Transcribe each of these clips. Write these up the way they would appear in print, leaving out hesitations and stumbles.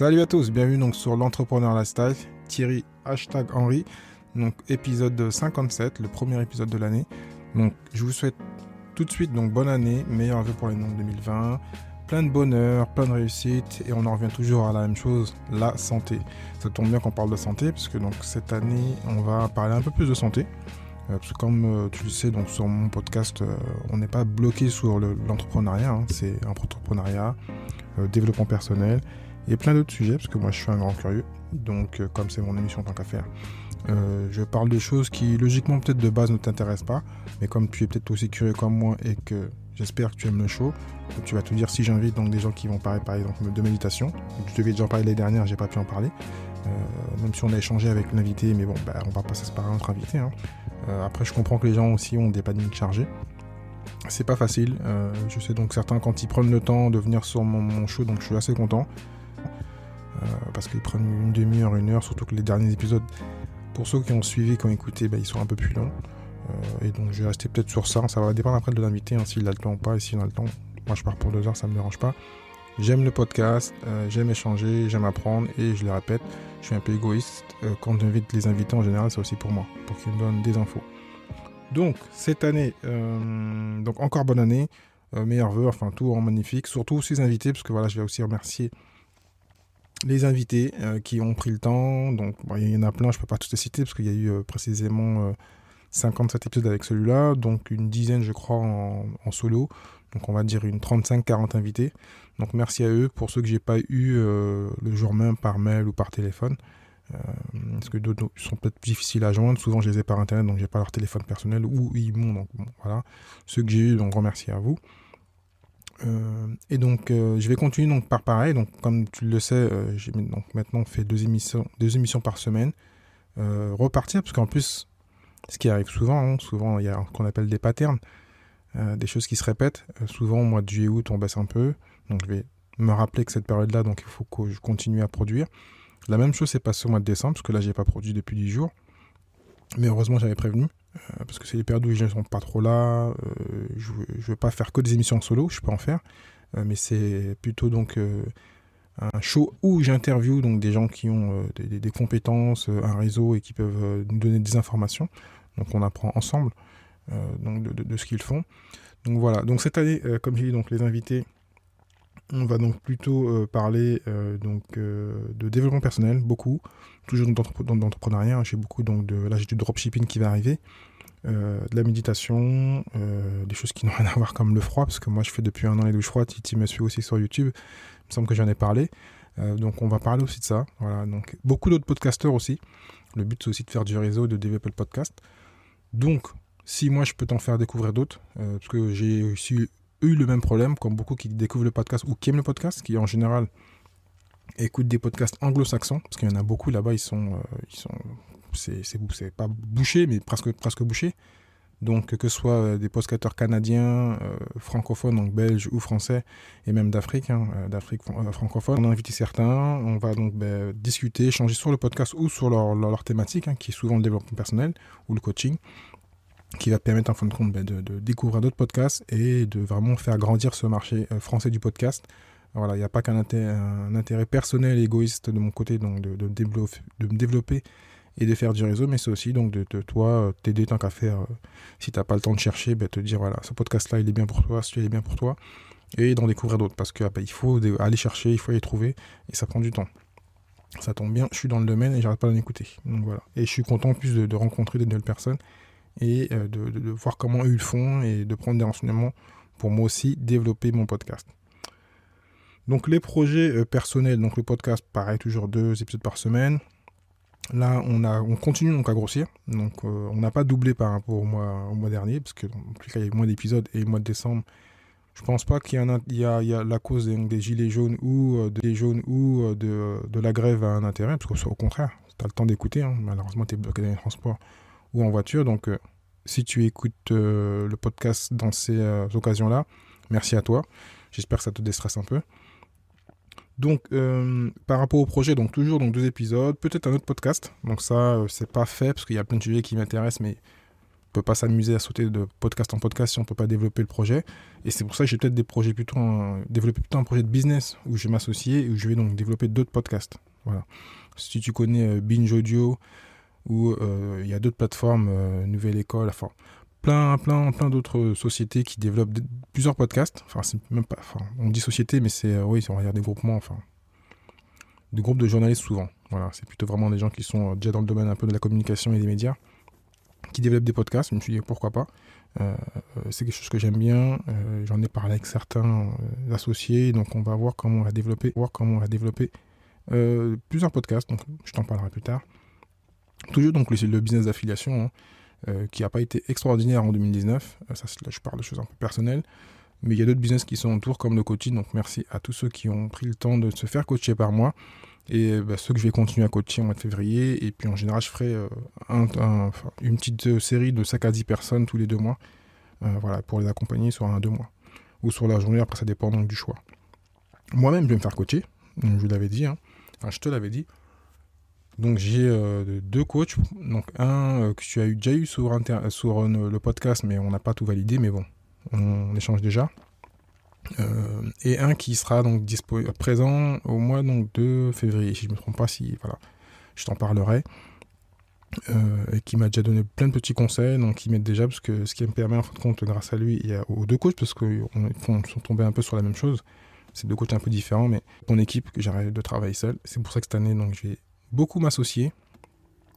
Salut à tous, bienvenue donc sur l'Entrepreneur Lifestyle, Thierry #Henry, donc épisode 57, le premier épisode de l'année. Donc je vous souhaite tout de suite donc bonne année, meilleurs vœux pour l'année 2020, plein de bonheur, plein de réussite, et on en revient toujours à la même chose, la santé. Ça tombe bien qu'on parle de santé, parce que donc cette année on va parler un peu plus de santé. Parce que comme tu le sais, donc sur mon podcast, on n'est pas bloqué sur l'entrepreneuriat, c'est entrepreneuriat, développement personnel et plein d'autres sujets, parce que moi je suis un grand curieux, donc comme c'est mon émission tant qu'à faire, je parle de choses qui logiquement peut-être de base ne t'intéressent pas, mais comme tu es peut-être aussi curieux comme moi et que j'espère que tu aimes le show, tu vas te dire si j'invite donc des gens qui vont parler par exemple de méditation. Je devais déjà en parler l'année dernière, j'ai pas pu en parler, même si on a échangé avec l'invité, mais bon, on va passer par un autre invité. Après je comprends que les gens aussi ont des plannings chargés. C'est pas facile, je sais donc certains quand ils prennent le temps de venir sur mon show, donc je suis assez content. Parce qu'ils prennent une demi-heure, une heure, surtout que les derniers épisodes, pour ceux qui ont suivi, qui ont écouté, ils sont un peu plus longs. Et donc je vais rester peut-être sur ça, ça va dépendre après de l'invité, s'il a le temps ou pas, et s'il a le temps, moi je pars pour 2 heures, ça me dérange pas. J'aime le podcast, j'aime échanger, j'aime apprendre, et je le répète, je suis un peu égoïste, quand j'invite les invités en général, c'est aussi pour moi, pour qu'ils me donnent des infos. Donc cette année, donc encore bonne année, meilleurs vœux, enfin tout en magnifique, surtout ces invités, parce que voilà, je vais aussi remercier les invités qui ont pris le temps. Donc il y en a plein, je ne peux pas tous les citer parce qu'il y a eu précisément 57 épisodes avec celui-là, donc une dizaine je crois en solo, donc on va dire une 35-40 invités. Donc merci à eux. Pour ceux que j'ai pas eu le jour même par mail ou par téléphone, parce que d'autres sont peut-être difficiles à joindre, souvent je les ai par internet, donc j'ai pas leur téléphone personnel, ou ils m'ont, donc bon, voilà. Ceux que j'ai eu, donc remercie à vous. Et donc je vais continuer donc par pareil. Donc comme tu le sais, j'ai donc maintenant fait 2 émissions par semaine. Repartir, parce qu'en plus, ce qui arrive souvent il y a ce qu'on appelle des patterns, des choses qui se répètent. Souvent au mois de juillet-août on baisse un peu, donc je vais me rappeler que cette période-là, donc il faut que je continue à produire. La même chose s'est passée au mois de décembre, parce que là j'ai pas produit depuis 10 jours. Mais heureusement j'avais prévenu, parce que c'est les périodes où les gens ne sont pas trop là, je ne veux pas faire que des émissions en solo, je peux en faire, mais c'est plutôt donc un show où j'interviewe donc des gens qui ont des compétences, un réseau et qui peuvent nous donner des informations. Donc on apprend ensemble donc de ce qu'ils font. Donc voilà, donc cette année, comme j'ai dit, donc les invités, on va donc plutôt parler de développement personnel, beaucoup, toujours d'entrepreneuriat. J'ai beaucoup là j'ai du dropshipping qui va arriver, de la méditation, des choses qui n'ont rien à voir comme le froid, parce que moi je fais depuis 1 an les douches froides. Titi me suit aussi sur YouTube, il me semble que j'en ai parlé. Donc on va parler aussi de ça. Voilà, donc beaucoup d'autres podcasteurs aussi. Le but c'est aussi de faire du réseau, de développer le podcast. Donc si moi je peux t'en faire découvrir d'autres, parce que j'ai aussi eu le même problème, comme beaucoup qui découvrent le podcast ou qui aiment le podcast, qui en général écoutent des podcasts anglo-saxons, parce qu'il y en a beaucoup là-bas, c'est pas bouché, mais presque bouché. Donc que ce soit des podcasteurs canadiens, francophones, donc belges ou français, et même d'Afrique, d'Afrique francophone. On a invité certains, on va donc discuter, échanger sur le podcast ou sur leur thématique, qui est souvent le développement personnel ou le coaching, qui va permettre en fin de compte de découvrir d'autres podcasts et de vraiment faire grandir ce marché français du podcast. Voilà, il n'y a pas qu'un intérêt personnel et égoïste de mon côté, donc de me développer et de faire du réseau, mais c'est aussi donc de toi t'aider tant qu'à faire. Si tu n'as pas le temps de chercher, te dire voilà, ce podcast-là il est bien pour toi, celui-là il est bien pour toi, et d'en découvrir d'autres, parce que il faut aller chercher, il faut les trouver, et ça prend du temps. Ça tombe bien, je suis dans le domaine et j'arrête pas d'en écouter. Donc voilà. Et je suis content en plus de rencontrer des nouvelles personnes et de voir comment eux ils font et de prendre des renseignements pour moi aussi développer mon podcast. Donc les projets personnels, donc le podcast, pareil, toujours 2 épisodes par semaine. Là, on continue donc à grossir. Donc on n'a pas doublé par rapport au mois dernier, parce que en plus il y a eu moins d'épisodes, et le mois de décembre, je pense pas qu'il y a la cause des gilets jaunes ou de la grève a un intérêt, parce qu'au contraire, tu as le temps d'écouter. Malheureusement, tu es bloqué dans les transports ou en voiture. Donc si tu écoutes le podcast dans ces occasions-là, merci à toi. J'espère que ça te déstresse un peu. Donc par rapport au projet, donc toujours 2 épisodes, peut-être un autre podcast. Donc ça, c'est pas fait parce qu'il y a plein de sujets qui m'intéressent, mais peut pas s'amuser à sauter de podcast en podcast si on peut pas développer le projet. Et c'est pour ça que j'ai peut-être des projets développer plutôt un projet de business où je vais m'associer et où je vais donc développer d'autres podcasts. Voilà. Si tu connais Binge Audio ou il y a d'autres plateformes, Nouvelle École, enfin plein d'autres sociétés qui développent plusieurs podcasts. Enfin, c'est même pas, enfin, on dit société, mais oui, on va dire des groupements, enfin, des groupes de journalistes souvent. Voilà, c'est plutôt vraiment des gens qui sont déjà dans le domaine un peu de la communication et des médias, qui développent des podcasts. Je me suis dit pourquoi pas. C'est quelque chose que j'aime bien. J'en ai parlé avec certains associés, donc on va voir comment on va développer, plusieurs podcasts. Donc je t'en parlerai plus tard. Toujours donc le business d'affiliation. Qui n'a pas été extraordinaire en 2019. Là, je parle de choses un peu personnelles. Mais il y a d'autres business qui sont autour, comme le coaching. Donc, merci à tous ceux qui ont pris le temps de se faire coacher par moi. Et ceux que je vais continuer à coacher en mois de février. Et puis, en général, je ferai une petite série de 5 à 10 personnes tous les 2 mois. Voilà, pour les accompagner sur 1 à 2 mois. Ou sur la journée, après, ça dépend donc du choix. Moi-même, je vais me faire coacher. Donc, je vous l'avais dit. Enfin, je te l'avais dit. Donc j'ai 2 coachs, donc un que tu as déjà eu sur le podcast, mais on n'a pas tout validé, mais bon, on échange déjà. Et un qui sera donc présent au mois donc, de février, si je ne me trompe pas, voilà, je t'en parlerai. Et qui m'a déjà donné plein de petits conseils, donc qui m'aide déjà, parce que ce qui me permet en fin de compte, grâce à lui et aux 2 coachs, parce qu'ils sont tombés un peu sur la même chose, c'est 2 coachs un peu différents, mais mon équipe, que j'arrête de travailler seul. C'est pour ça que cette année, donc j'ai beaucoup m'associer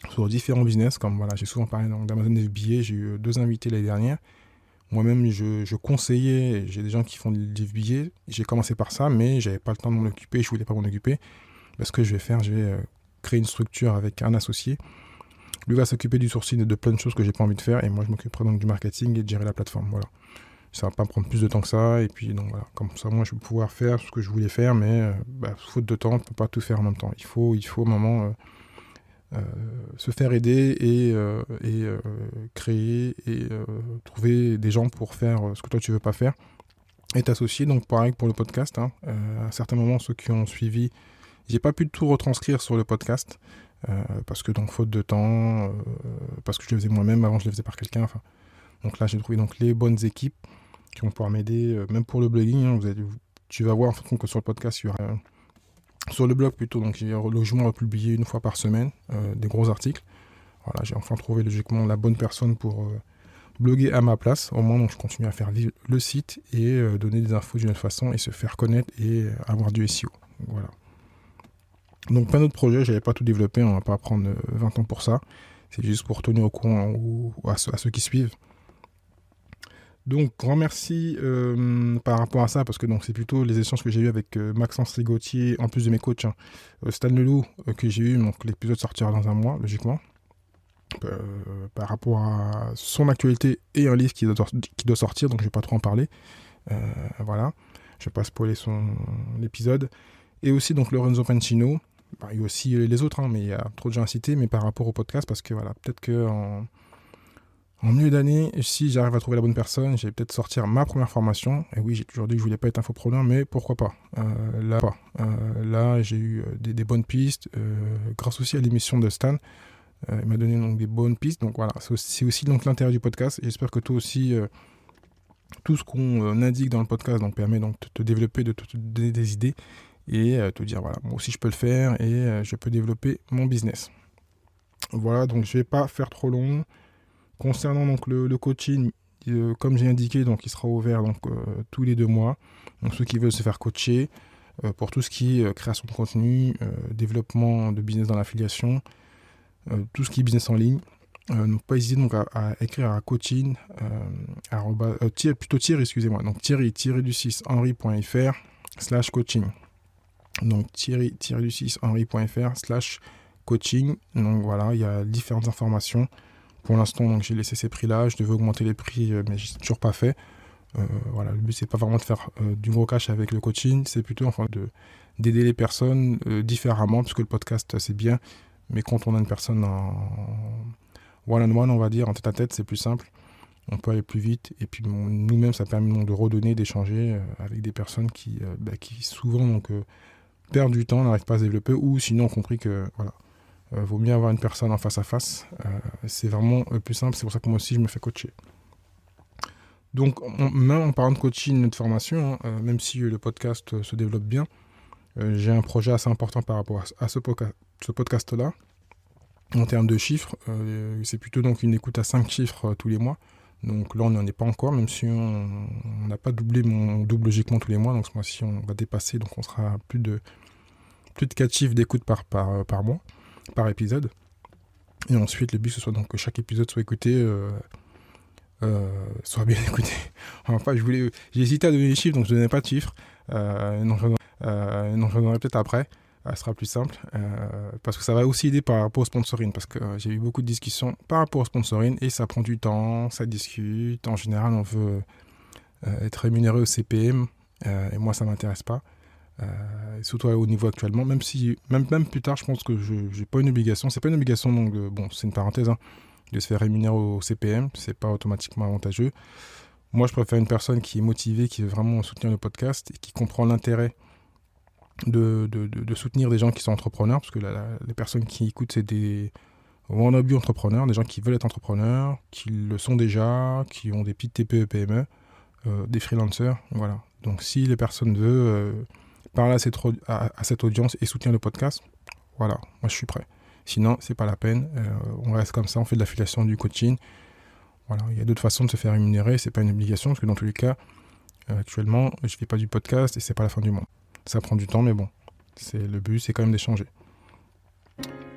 sur différents business, comme voilà, j'ai souvent parlé d'Amazon FBA, j'ai eu 2 invités l'année dernière. Moi-même, je conseillais, j'ai des gens qui font du FBA, j'ai commencé par ça, mais j'avais pas le temps de m'en occuper, je voulais pas m'en occuper. Ce que je vais faire, je vais créer une structure avec un associé. Lui va s'occuper du sourcing et de plein de choses que j'ai pas envie de faire, et moi je m'occuperai donc du marketing et de gérer la plateforme. Voilà. Ça va pas me prendre plus de temps que ça, et puis donc voilà, comme ça moi je vais pouvoir faire ce que je voulais faire, mais faute de temps, on ne peut pas tout faire en même temps. Il faut un moment se faire aider et créer et trouver des gens pour faire ce que toi tu veux pas faire et t'associer. Donc pareil pour le podcast, à certains moments, ceux qui ont suivi, j'ai pas pu tout retranscrire sur le podcast parce que donc faute de temps, parce que je le faisais moi-même, avant je le faisais par quelqu'un, donc là j'ai trouvé donc les bonnes équipes qui vont pouvoir m'aider, même pour le blogging. Tu vas voir en fait que sur le podcast, il y aura sur le blog plutôt, donc j'ai logement à publier 1 fois par semaine, des gros articles. Voilà, j'ai enfin trouvé logiquement la bonne personne pour bloguer à ma place. Au moins, donc je continue à faire vivre le site et donner des infos d'une autre façon et se faire connaître et avoir du SEO. Voilà. Donc plein d'autres projets, j'avais pas tout développé, on va pas prendre 20 ans pour ça. C'est juste pour tenir au courant à ceux qui suivent. Donc, grand merci par rapport à ça, parce que donc, c'est plutôt les échanges que j'ai eu avec Maxence Rigotier, en plus de mes coachs, Stan Leloup, que j'ai eu, donc l'épisode sortira dans 1 mois, logiquement, par rapport à son actualité et un livre qui doit sortir, donc je ne vais pas trop en parler. Voilà, je ne vais pas spoiler l'épisode. Et aussi donc Lorenzo Pancino, il y a aussi les autres, mais il y a trop de gens à citer, mais par rapport au podcast, parce que voilà, peut-être que en milieu d'année, si j'arrive à trouver la bonne personne, je vais peut-être sortir ma première formation. Et oui, j'ai toujours dit que je voulais pas être infopreneur, mais pourquoi pas. Là, j'ai eu des bonnes pistes, grâce aussi à l'émission de Stan. Il m'a donné donc des bonnes pistes. Donc voilà, c'est aussi donc l'intérêt du podcast. Et j'espère que toi aussi, tout ce qu'on indique dans le podcast donc, permet donc de te développer, de te donner des idées et te dire voilà, moi aussi je peux le faire et je peux développer mon business. Voilà, donc je vais pas faire trop long. Concernant donc le coaching, comme j'ai indiqué, donc il sera ouvert donc tous les 2 mois. Donc ceux qui veulent se faire coacher pour tout ce qui est création de contenu, développement de business dans l'affiliation, tout ce qui est business en ligne. Donc pas hésiter donc à écrire à coaching donc thierry-henry.fr/coaching. Donc thierry-henry.fr/coaching. Donc voilà, il y a différentes informations. Pour l'instant, donc j'ai laissé ces prix-là. Je devais augmenter les prix, mais je n'ai toujours pas fait. Voilà, le but, c'est pas vraiment de faire du gros cash avec le coaching. C'est plutôt d'aider les personnes différemment, parce que le podcast, c'est bien. Mais quand on a une personne en one-on-one, on va dire, en tête-à-tête, c'est plus simple. On peut aller plus vite. Et puis, nous-mêmes, ça permet de redonner, d'échanger avec des personnes qui souvent perdent du temps, n'arrivent pas à se développer, ou sinon ont compris que... voilà. vaut mieux avoir une personne en face à face. C'est vraiment plus simple, c'est pour ça que moi aussi je me fais coacher. Donc même en parlant de coaching et de formation, même si le podcast se développe bien, j'ai un projet assez important par rapport à ce podcast-là. En termes de chiffres, c'est plutôt donc une écoute à 5 chiffres tous les mois. Donc là, on n'en est pas encore, même si on n'a pas doublé, on double logiquement tous les mois. Donc ce mois-ci, on va dépasser, donc on sera à plus de 4 chiffres d'écoute par mois, par épisode. Et ensuite, le but, ce soit donc que chaque épisode soit écouté, soit bien écouté. Enfin, j'ai hésité à donner les chiffres, donc je ne donnais pas de chiffres. Donc je donnerai peut-être après. Ce sera plus simple, parce que ça va aussi aider par rapport au sponsoring, parce que j'ai eu beaucoup de discussions par rapport au sponsoring, et ça prend du temps, ça discute. En général, on veut être rémunéré au CPM, et moi, ça ne m'intéresse pas, surtout au niveau actuellement, même plus tard, je pense que je n'ai pas une obligation. C'est pas une obligation, donc bon, c'est une parenthèse, hein, de se faire rémunérer au CPM, c'est pas automatiquement avantageux. Moi, je préfère une personne qui est motivée, qui veut vraiment soutenir le podcast, et qui comprend l'intérêt de soutenir des gens qui sont entrepreneurs, parce que les personnes qui écoutent, c'est des wannabe entrepreneurs, des gens qui veulent être entrepreneurs, qui le sont déjà, qui ont des petites TPE, PME, des freelancers, voilà. Donc si les personnes veulent parler à cette audience et soutenir le podcast, voilà, moi je suis prêt. Sinon, c'est pas la peine, on reste comme ça, on fait de l'affiliation, du coaching. Voilà, il y a d'autres façons de se faire rémunérer, c'est pas une obligation, parce que dans tous les cas, actuellement, je fais pas du podcast et c'est pas la fin du monde. Ça prend du temps, mais bon, le but, c'est quand même d'échanger.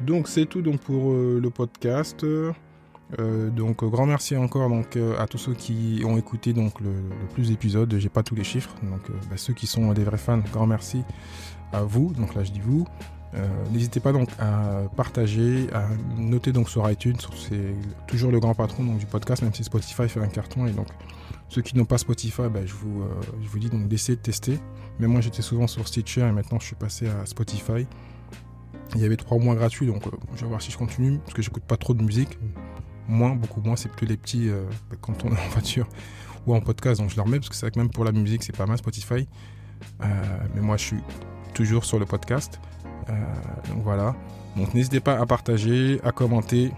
Donc, c'est tout donc, pour le podcast. Donc, grand merci encore à tous ceux qui ont écouté donc, le plus d'épisodes. J'ai pas tous les chiffres. Donc, ceux qui sont des vrais fans, grand merci à vous. Donc là, je dis vous. N'hésitez pas donc à partager, à noter donc sur iTunes. C'est toujours le grand patron donc, du podcast, même si Spotify fait un carton. Et donc, ceux qui n'ont pas Spotify, je vous dis donc d'essayer de tester. Mais moi, j'étais souvent sur Stitcher et maintenant, je suis passé à Spotify. Il y avait 3 mois gratuits, donc je vais voir si je continue, parce que j'écoute pas trop de musique. Beaucoup moins, c'est plutôt les petits quand on est en voiture ou en podcast, donc je les remets, parce que c'est vrai que même pour la musique, c'est pas mal Spotify. Mais moi, je suis toujours sur le podcast. Donc voilà. Donc n'hésitez pas à partager, à commenter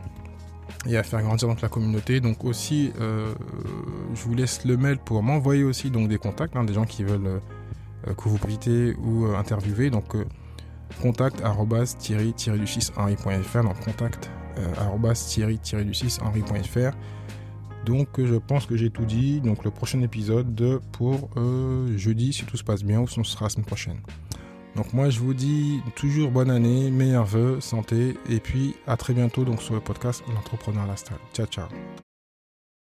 et à faire grandir donc la communauté. Donc aussi, je vous laisse le mail pour m'envoyer aussi donc des contacts, des gens qui veulent que vous invitez ou interviewer. Donc contact @thierry-du6henry.fr. Donc contact @thierry-du6henry.fr. Donc je pense que j'ai tout dit. Donc le prochain épisode pour jeudi, si tout se passe bien, ou sinon ce sera la semaine prochaine. Donc moi je vous dis toujours bonne année, meilleurs vœux, santé, et puis à très bientôt donc sur le podcast L'Entrepreneur Lifestyle. Ciao ciao.